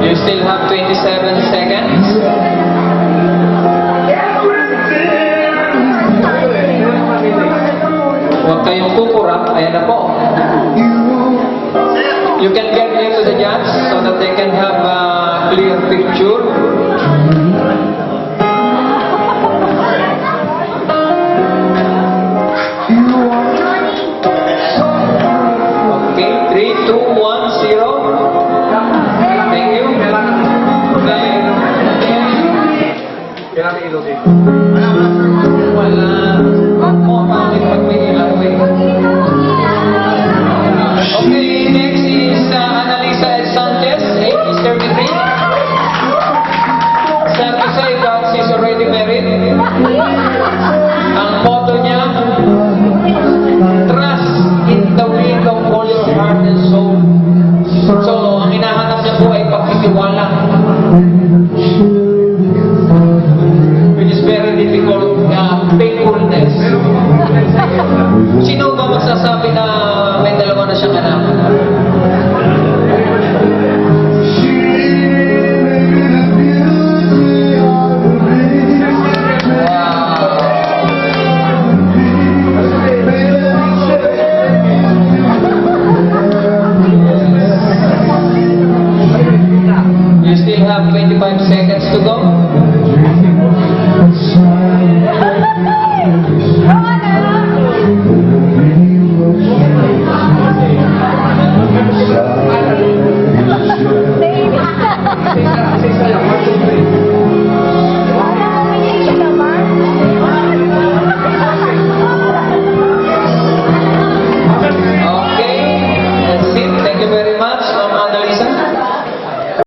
You still have 27 seconds. Huwag kayong kukurap. Ayan na po. You can get near to the judge so that they can have a clear picture. Okay, 3, 2, 1, 0. Thank you. Wala. Oh, bakit pag may ilaw eh? Okay, next is Annalisa L. Sanchez, age is 33. Sad to say that she's already married. Ang motto niya, trust in the will of all your heart and soul. So, ang hinahanap niya po ay pagtitiwala. Which is very difficult, faithfulness. Sino ba magsasabi na may dalawa na siyang anak? You still have 25 seconds to go.